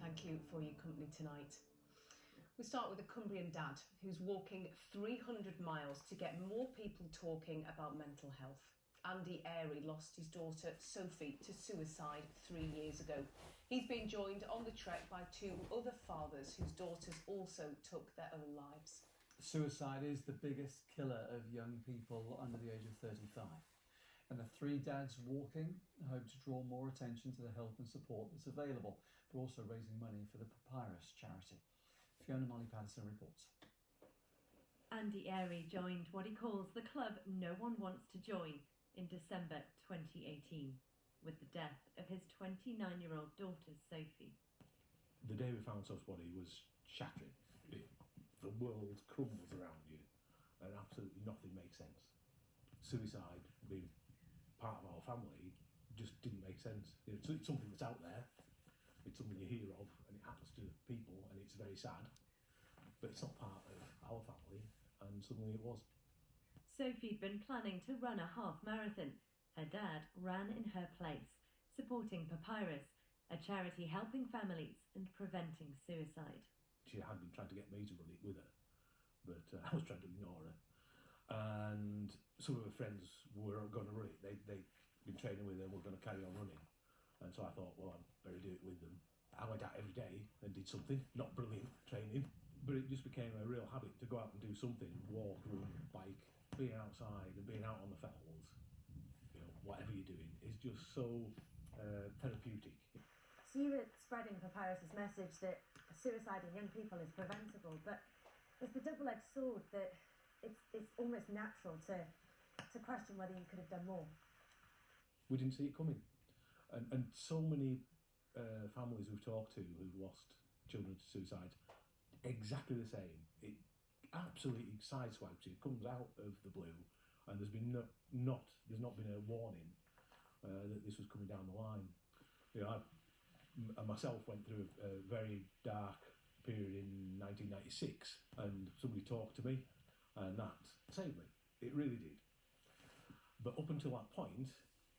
thank you for your company tonight. We start with a Cumbrian dad who's walking 300 miles to get more people talking about mental health. Andy Airy lost his daughter Sophie to suicide 3 years ago. He's been joined on the trek by two other fathers whose daughters also took their own lives. Suicide is the biggest killer of young people under the age of 35. And the three dads walking hope to draw more attention to the help and support that's available, but also raising money for the Papyrus charity. Fiona Molly Patterson reports. Andy Airy joined what he calls the club no one wants to join in December 2018, with the death of his 29-year-old daughter Sophie. The day we found Soph's body was shattering. The world crumbles around you and absolutely nothing makes sense. Suicide, being part of our family, just didn't make sense. It's something that's out there, it's something you hear of and it happens to people and it's very sad, but it's not part of our family, and suddenly it was. Sophie'd been planning to run a half marathon. Her dad ran in her place, supporting Papyrus, a charity helping families and preventing suicide. She had been trying to get me to run it with her, but I was trying to ignore her. And some of her friends were going to run it. They'd been training with her and were going to carry on running. And so I thought, well, I'd better do it with them. I went out every day and did something, not brilliant training, but it just became a real habit to go out and do something, walk, run, bike. Being outside and being out on the fells, whatever you're doing, is just so therapeutic. So you were spreading Papyrus's message that suicide in young people is preventable, but it's the double-edged sword that it's almost natural to question whether you could have done more. We didn't see it coming. And so many families we've talked to who've lost children to suicide, exactly the same. It absolutely sideswipes you. It comes out of the blue, and there's not been a warning that this was coming down the line. I myself went through a very dark period in 1996, and somebody talked to me, and that saved me. It really did. But up until that point,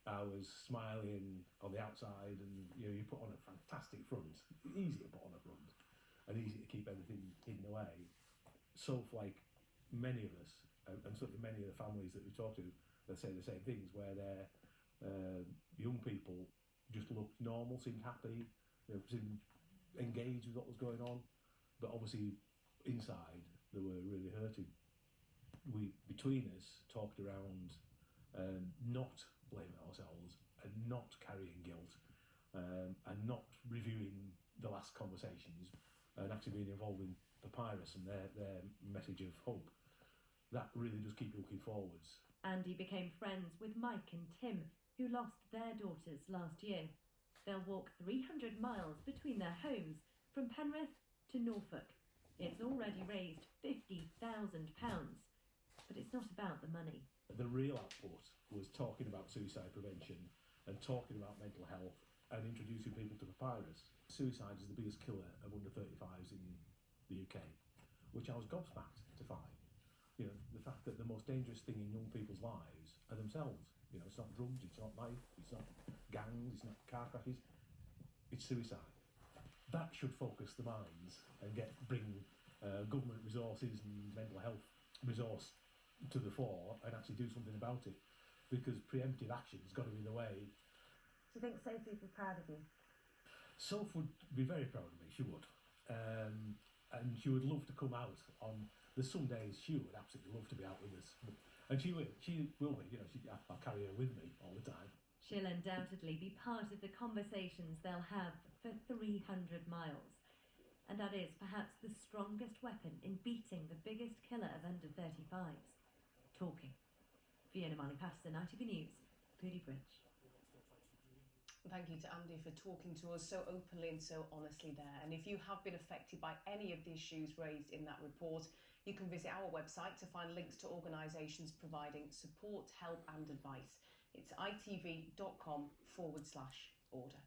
I was smiling on the outside, and you put on a fantastic front. Easy to put on a front, and easy to keep everything hidden away. So, like many of us, and certainly many of the families that we talk to, they say the same things, where their young people just looked normal, seemed happy, seemed engaged with what was going on, but obviously inside they were really hurting. We, between us, talked around not blaming ourselves and not carrying guilt and not reviewing the last conversations and actually being involved in Papyrus and their message of hope. That really does keep you looking forwards. Andy became friends with Mike and Tim, who lost their daughters last year. They'll walk 300 miles between their homes from Penrith to Norfolk. It's already raised £50,000, but it's not about the money. The real output was talking about suicide prevention and talking about mental health and introducing people to Papyrus. Suicide is the biggest killer of under 35s in the UK, which I was gobsmacked to find. The fact that the most dangerous thing in young people's lives are themselves. It's not drugs, it's not life, it's not gangs, it's not car crashes, it's suicide. That should focus the minds and bring government resources and mental health resource to the fore and actually do something about it, because preemptive action has got to be the way. Do you think Sophie would be proud of you? Soph would be very proud of me, she would. And she would love to come out on... There's some days she would absolutely love to be out with us. And she will be, I'll carry her with me all the time. She'll undoubtedly be part of the conversations they'll have for 300 miles. And that is perhaps the strongest weapon in beating the biggest killer of under 35s. Talking. Fiona Molly Patterson, ITV News, Goody Bridge. Thank you to Andy for talking to us so openly and so honestly there. And if you have been affected by any of the issues raised in that report, you can visit our website to find links to organisations providing support, help and advice. It's itv.com/order.